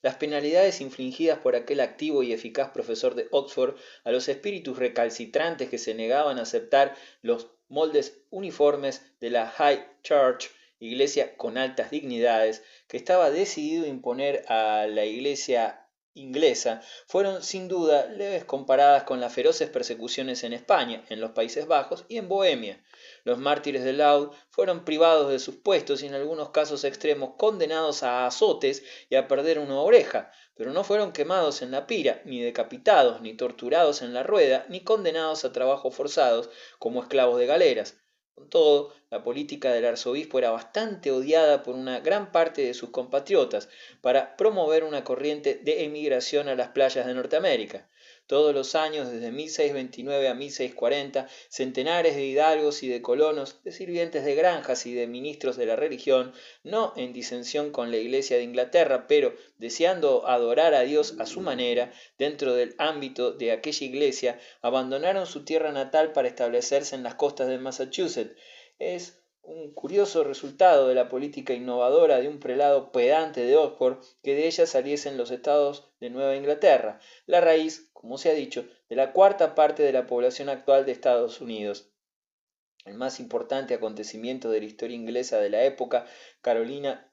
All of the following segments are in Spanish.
Las penalidades infligidas por aquel activo y eficaz profesor de Oxford a los espíritus recalcitrantes que se negaban a aceptar los moldes uniformes de la High Church, iglesia con altas dignidades, que estaba decidido a imponer a la iglesia inglesa, fueron sin duda leves comparadas con las feroces persecuciones en España, en los Países Bajos y en Bohemia. Los mártires de Laud fueron privados de sus puestos y en algunos casos extremos condenados a azotes y a perder una oreja, pero no fueron quemados en la pira, ni decapitados, ni torturados en la rueda, ni condenados a trabajos forzados como esclavos de galeras. Con todo, la política del arzobispo era bastante odiada por una gran parte de sus compatriotas para promover una corriente de emigración a las playas de Norteamérica. Todos los años, desde 1629 a 1640, centenares de hidalgos y de colonos, de sirvientes de granjas y de ministros de la religión, no en disensión con la Iglesia de Inglaterra, pero deseando adorar a Dios a su manera, dentro del ámbito de aquella iglesia, abandonaron su tierra natal para establecerse en las costas de Massachusetts. Es un curioso resultado de la política innovadora de un prelado pedante de Oxford que de ella saliesen los estados de Nueva Inglaterra, la raíz, como se ha dicho, de la cuarta parte de la población actual de Estados Unidos. El más importante acontecimiento de la historia inglesa de la época carolina,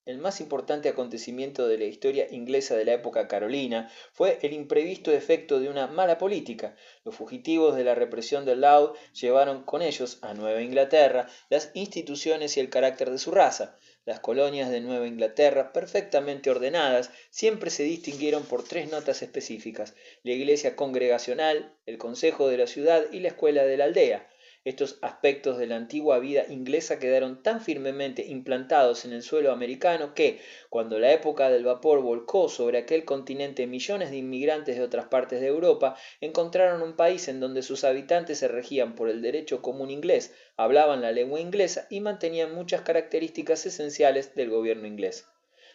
el más importante acontecimiento de la historia inglesa de la época carolina fue el imprevisto efecto de una mala política. Los fugitivos de la represión del Laud llevaron con ellos a Nueva Inglaterra las instituciones y el carácter de su raza. Las colonias de Nueva Inglaterra, perfectamente ordenadas, siempre se distinguieron por tres notas específicas: la iglesia congregacional, el consejo de la ciudad y la escuela de la aldea. Estos aspectos de la antigua vida inglesa quedaron tan firmemente implantados en el suelo americano que, cuando la época del vapor volcó sobre aquel continente millones de inmigrantes de otras partes de Europa, encontraron un país en donde sus habitantes se regían por el derecho común inglés, hablaban la lengua inglesa y mantenían muchas características esenciales del gobierno inglés.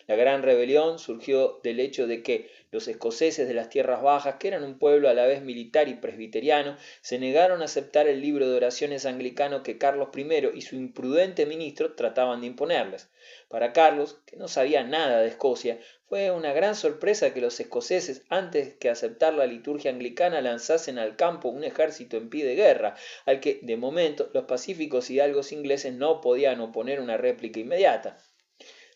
La gran rebelión surgió del hecho de que los escoceses de las tierras bajas, que eran un pueblo a la vez militar y presbiteriano, se negaron a aceptar el libro de oraciones anglicano que Carlos I y su imprudente ministro trataban de imponerles. Para Carlos, que no sabía nada de Escocia, fue una gran sorpresa que los escoceses, antes que aceptar la liturgia anglicana, lanzasen al campo un ejército en pie de guerra, al que, de momento, los pacíficos hidalgos ingleses no podían oponer una réplica inmediata.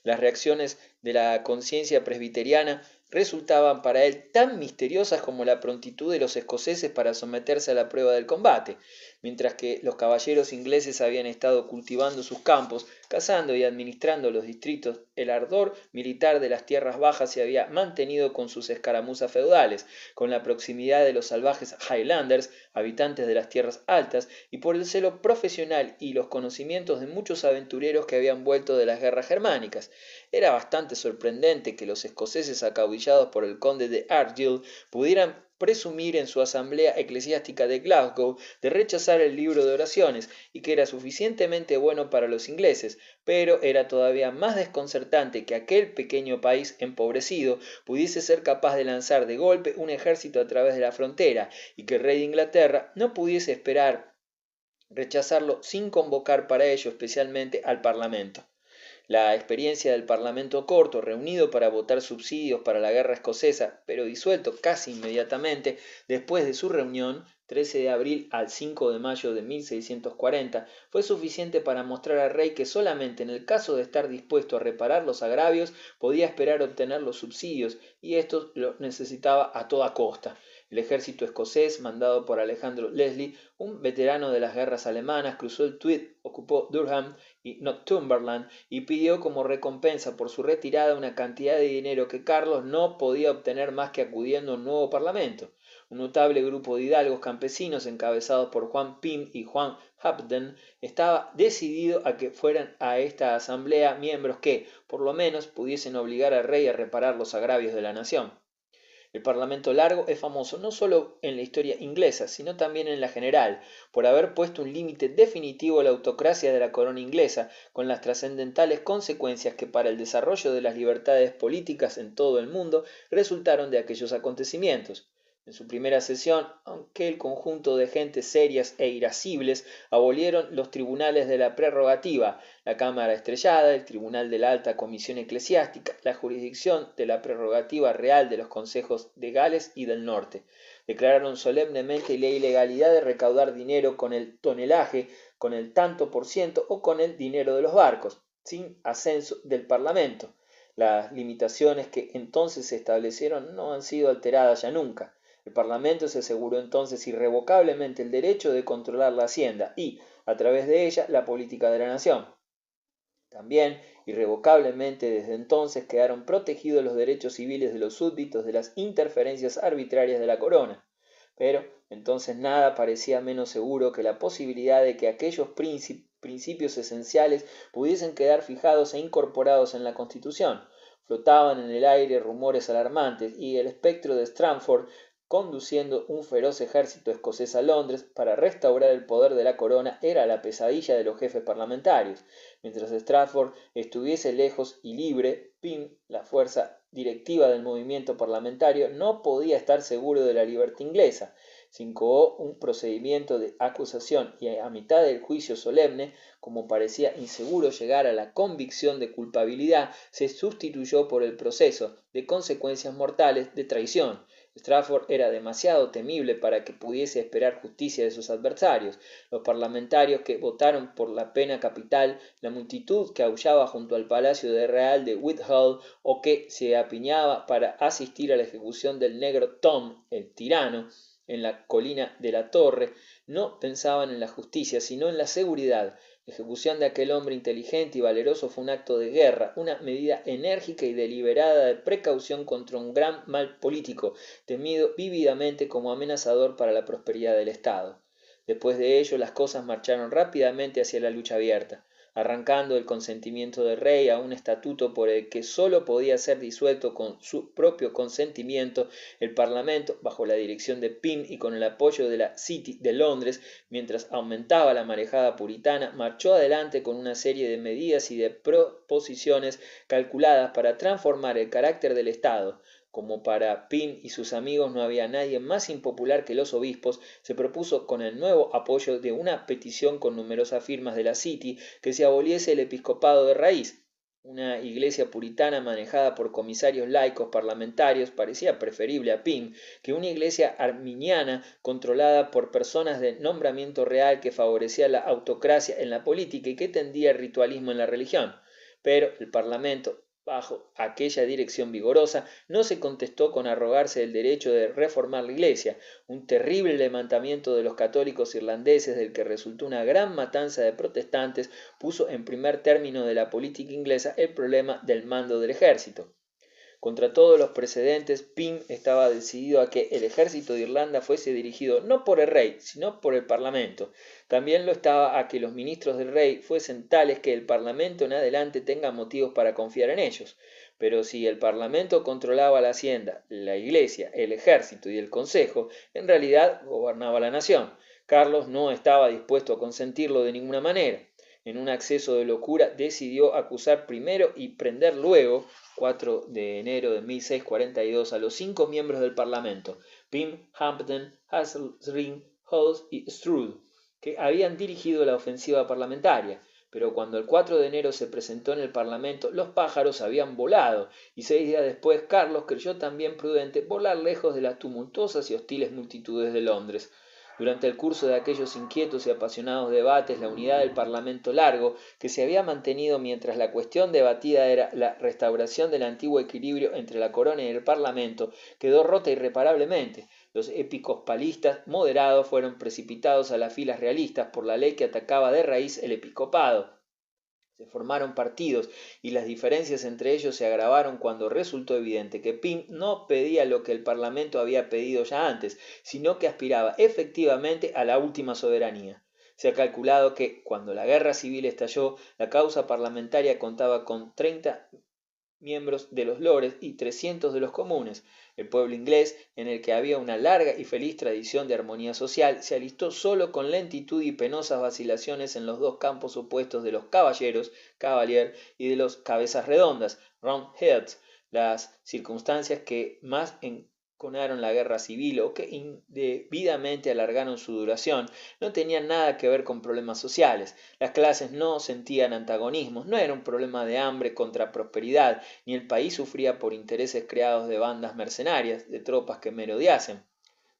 Las reacciones de la conciencia presbiteriana resultaban para él tan misteriosas como la prontitud de los escoceses para someterse a la prueba del combate. Mientras que los caballeros ingleses habían estado cultivando sus campos, cazando y administrando los distritos, el ardor militar de las tierras bajas se había mantenido con sus escaramuzas feudales, con la proximidad de los salvajes Highlanders, habitantes de las tierras altas, y por el celo profesional y los conocimientos de muchos aventureros que habían vuelto de las guerras germánicas. Era bastante sorprendente que los escoceses acaudillado por el conde de Argyll pudieran presumir en su asamblea eclesiástica de Glasgow de rechazar el libro de oraciones y que era suficientemente bueno para los ingleses, pero era todavía más desconcertante que aquel pequeño país empobrecido pudiese ser capaz de lanzar de golpe un ejército a través de la frontera y que el rey de Inglaterra no pudiese esperar rechazarlo sin convocar para ello especialmente al Parlamento. La experiencia del Parlamento corto, reunido para votar subsidios para la guerra escocesa, pero disuelto casi inmediatamente después de su reunión, 13 de abril al 5 de mayo de 1640, fue suficiente para mostrar al rey que solamente en el caso de estar dispuesto a reparar los agravios podía esperar obtener los subsidios, y estos los necesitaba a toda costa. El ejército escocés, mandado por Alejandro Leslie, un veterano de las guerras alemanas, cruzó el Tweed, ocupó Durham y Northumberland y pidió como recompensa por su retirada una cantidad de dinero que Carlos no podía obtener más que acudiendo a un nuevo parlamento. Un notable grupo de hidalgos campesinos encabezados por Juan Pym y Juan Hambden estaba decidido a que fueran a esta asamblea miembros que, por lo menos, pudiesen obligar al rey a reparar los agravios de la nación. El Parlamento largo es famoso no solo en la historia inglesa, sino también en la general, por haber puesto un límite definitivo a la autocracia de la corona inglesa, con las trascendentales consecuencias que para el desarrollo de las libertades políticas en todo el mundo resultaron de aquellos acontecimientos. En su primera sesión, aquel conjunto de gentes serias e irascibles abolieron los tribunales de la prerrogativa, la Cámara Estrellada, el Tribunal de la Alta Comisión Eclesiástica, la jurisdicción de la prerrogativa real de los consejos de Gales y del Norte. Declararon solemnemente la ilegalidad de recaudar dinero con el tonelaje, con el tanto por ciento o con el dinero de los barcos, sin ascenso del Parlamento. Las limitaciones que entonces se establecieron no han sido alteradas ya nunca. El Parlamento se aseguró entonces irrevocablemente el derecho de controlar la hacienda y, a través de ella, la política de la nación. También, irrevocablemente desde entonces quedaron protegidos los derechos civiles de los súbditos de las interferencias arbitrarias de la corona. Pero entonces nada parecía menos seguro que la posibilidad de que aquellos principios esenciales pudiesen quedar fijados e incorporados en la Constitución. Flotaban en el aire rumores alarmantes y el espectro de Stratford, conduciendo un feroz ejército escocés a Londres para restaurar el poder de la corona, era la pesadilla de los jefes parlamentarios. Mientras Stratford estuviese lejos y libre, Pym, la fuerza directiva del movimiento parlamentario, no podía estar seguro de la libertad inglesa. Se incoó un procedimiento de acusación y a mitad del juicio solemne, como parecía inseguro llegar a la convicción de culpabilidad, se sustituyó por el proceso de consecuencias mortales de traición. Stratford era demasiado temible para que pudiese esperar justicia de sus adversarios. Los parlamentarios que votaron por la pena capital, la multitud que aullaba junto al palacio real de Whitehall o que se apiñaba para asistir a la ejecución del negro Tom, el tirano, en la colina de la Torre, no pensaban en la justicia, sino en la seguridad. La ejecución de aquel hombre inteligente y valeroso fue un acto de guerra, una medida enérgica y deliberada de precaución contra un gran mal político, temido vívidamente como amenazador para la prosperidad del Estado. Después de ello, las cosas marcharon rápidamente hacia la lucha abierta, arrancando el consentimiento del rey a un estatuto por el que sólo podía ser disuelto con su propio consentimiento. El Parlamento, bajo la dirección de Pym y con el apoyo de la City de Londres, mientras aumentaba la marejada puritana, marchó adelante con una serie de medidas y de proposiciones calculadas para transformar el carácter del Estado. Como para Pym y sus amigos no había nadie más impopular que los obispos, se propuso con el nuevo apoyo de una petición con numerosas firmas de la City que se aboliese el episcopado de raíz. Una iglesia puritana manejada por comisarios laicos parlamentarios parecía preferible a Pym que una iglesia arminiana controlada por personas de nombramiento real que favorecía la autocracia en la política y que tendía al ritualismo en la religión. Pero el Parlamento, bajo aquella dirección vigorosa, no se contestó con arrogarse el derecho de reformar la Iglesia. Un terrible levantamiento de los católicos irlandeses, del que resultó una gran matanza de protestantes, puso en primer término de la política inglesa el problema del mando del ejército. Contra todos los precedentes, Pym estaba decidido a que el ejército de Irlanda fuese dirigido no por el rey, sino por el Parlamento. También lo estaba a que los ministros del rey fuesen tales que el Parlamento en adelante tenga motivos para confiar en ellos. Pero si el Parlamento controlaba la hacienda, la iglesia, el ejército y el consejo, en realidad gobernaba la nación. Carlos no estaba dispuesto a consentirlo de ninguna manera. En un acceso de locura decidió acusar primero y prender luego, 4 de enero de 1642, a los 5 miembros del Parlamento, Pym, Hampden, Hazelrig, Hulls y Struve, que habían dirigido la ofensiva parlamentaria. Pero cuando el 4 de enero se presentó en el Parlamento, los pájaros habían volado, y 6 días después Carlos creyó también prudente volar lejos de las tumultuosas y hostiles multitudes de Londres. Durante el curso de aquellos inquietos y apasionados debates, la unidad del Parlamento largo, que se había mantenido mientras la cuestión debatida era la restauración del antiguo equilibrio entre la corona y el Parlamento, quedó rota irreparablemente. Los episcopalistas moderados fueron precipitados a las filas realistas por la ley que atacaba de raíz el episcopado. Se formaron partidos y las diferencias entre ellos se agravaron cuando resultó evidente que Pym no pedía lo que el Parlamento había pedido ya antes, sino que aspiraba efectivamente a la última soberanía. Se ha calculado que, cuando la guerra civil estalló, la causa parlamentaria contaba con 30 miembros de los lores y 300 de los comunes. El pueblo inglés, en el que había una larga y feliz tradición de armonía social, se alistó solo con lentitud y penosas vacilaciones en los dos campos opuestos de los caballeros, cavalier, y de los cabezas redondas, roundheads, las circunstancias que más enconaron la guerra civil o que indebidamente alargaron su duración no tenían nada que ver con problemas sociales. Las clases no sentían antagonismos, no era un problema de hambre contra prosperidad, ni el país sufría por intereses creados de bandas mercenarias, de tropas que merodeasen.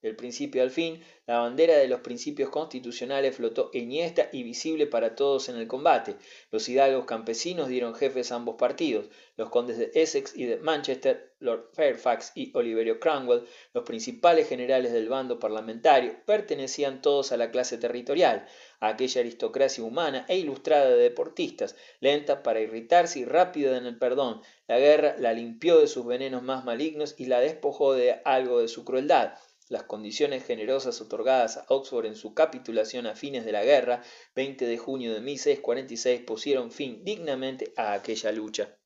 Del principio al fin, la bandera de los principios constitucionales flotó enhiesta y visible para todos en el combate. Los hidalgos campesinos dieron jefes a ambos partidos. Los condes de Essex y de Manchester, Lord Fairfax y Oliverio Cromwell, los principales generales del bando parlamentario, pertenecían todos a la clase territorial, a aquella aristocracia humana e ilustrada de deportistas, lenta para irritarse y rápida en el perdón. La guerra la limpió de sus venenos más malignos y la despojó de algo de su crueldad. Las condiciones generosas otorgadas a Oxford en su capitulación a fines de la guerra, 20 de junio de 1646, pusieron fin dignamente a aquella lucha.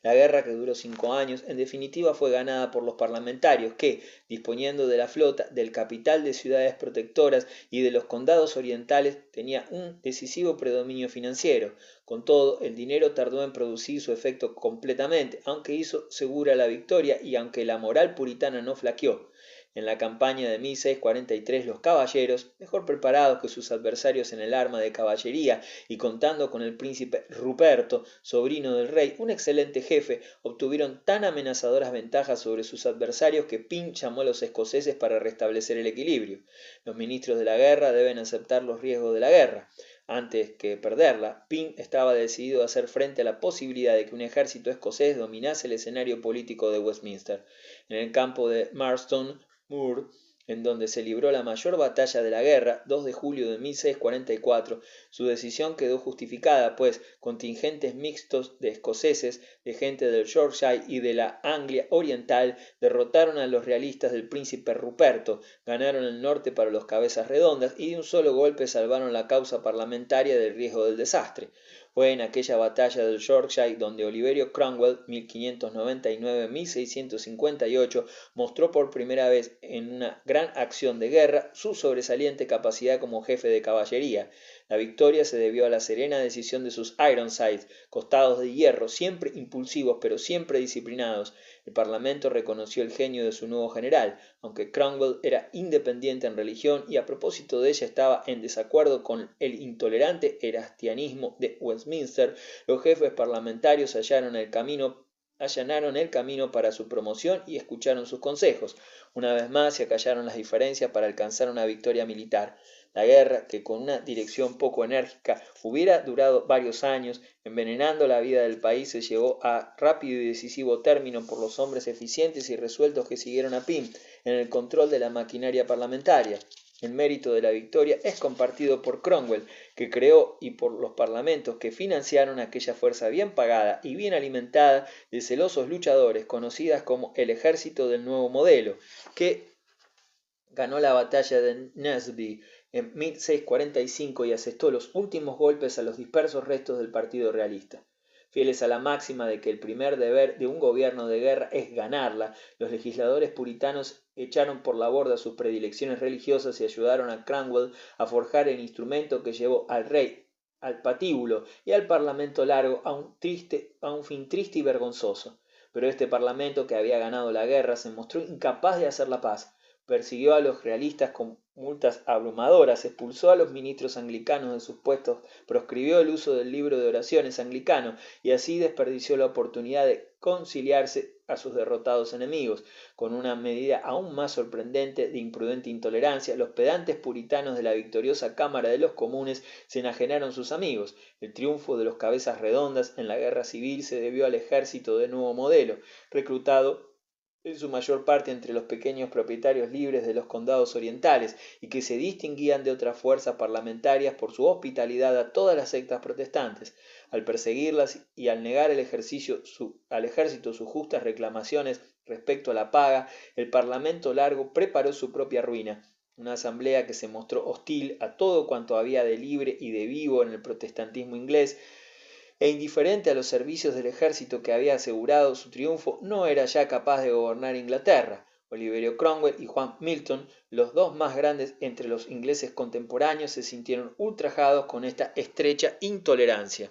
La guerra, que duró 5 años, en definitiva fue ganada por los parlamentarios que, disponiendo de la flota, del capital de ciudades protectoras y de los condados orientales, tenía un decisivo predominio financiero. Con todo, el dinero tardó en producir su efecto completamente, aunque hizo segura la victoria y aunque la moral puritana no flaqueó. En la campaña de 1643 los caballeros, mejor preparados que sus adversarios en el arma de caballería y contando con el príncipe Ruperto, sobrino del rey, un excelente jefe, obtuvieron tan amenazadoras ventajas sobre sus adversarios que Pym llamó a los escoceses para restablecer el equilibrio. Los ministros de la guerra deben aceptar los riesgos de la guerra. Antes que perderla, Pym estaba decidido a hacer frente a la posibilidad de que un ejército escocés dominase el escenario político de Westminster. En el campo de Marston Moor, en donde se libró la mayor batalla de la guerra, 2 de julio de 1644, su decisión quedó justificada, pues contingentes mixtos de escoceses, de gente del Yorkshire y de la Anglia Oriental derrotaron a los realistas del príncipe Ruperto, ganaron el norte para los cabezas redondas y de un solo golpe salvaron la causa parlamentaria del riesgo del desastre. Fue en aquella batalla del Yorkshire donde Oliverio Cromwell, 1599-1658, mostró por primera vez en una gran acción de guerra su sobresaliente capacidad como jefe de caballería. La victoria se debió a la serena decisión de sus Ironsides, costados de hierro, siempre impulsivos pero siempre disciplinados. El Parlamento reconoció el genio de su nuevo general, aunque Cromwell era independiente en religión y a propósito de ella estaba en desacuerdo con el intolerante erastianismo de Westminster. Los jefes parlamentarios allanaron el camino para su promoción y escucharon sus consejos. Una vez más se acallaron las diferencias para alcanzar una victoria militar. La guerra, que con una dirección poco enérgica hubiera durado varios años, envenenando la vida del país, se llevó a rápido y decisivo término por los hombres eficientes y resueltos que siguieron a Pym en el control de la maquinaria parlamentaria. El mérito de la victoria es compartido por Cromwell, que creó, y por los parlamentos que financiaron aquella fuerza bien pagada y bien alimentada de celosos luchadores, conocidas como el Ejército del Nuevo Modelo, que ganó la batalla de Naseby en 1645 y asestó los últimos golpes a los dispersos restos del Partido Realista. Fieles a la máxima de que el primer deber de un gobierno de guerra es ganarla, los legisladores puritanos echaron por la borda sus predilecciones religiosas y ayudaron a Cromwell a forjar el instrumento que llevó al rey al patíbulo y al parlamento largo a un fin triste y vergonzoso. Pero este parlamento, que había ganado la guerra, se mostró incapaz de hacer la paz. Persiguió a los realistas con multas abrumadoras, expulsó a los ministros anglicanos de sus puestos, proscribió el uso del libro de oraciones anglicano y así desperdició la oportunidad de conciliarse a sus derrotados enemigos. Con una medida aún más sorprendente de imprudente intolerancia, los pedantes puritanos de la victoriosa Cámara de los Comunes se enajenaron sus amigos. El triunfo de los cabezas redondas en la guerra civil se debió al ejército de Nuevo Modelo, reclutado en su mayor parte entre los pequeños propietarios libres de los condados orientales y que se distinguían de otras fuerzas parlamentarias por su hospitalidad a todas las sectas protestantes. Al perseguirlas y al negar al ejército sus justas reclamaciones respecto a la paga, el Parlamento Largo preparó su propia ruina. Una asamblea que se mostró hostil a todo cuanto había de libre y de vivo en el protestantismo inglés, e indiferente a los servicios del ejército que había asegurado su triunfo, no era ya capaz de gobernar Inglaterra. Oliverio Cromwell y Juan Milton, los dos más grandes entre los ingleses contemporáneos, se sintieron ultrajados con esta estrecha intolerancia.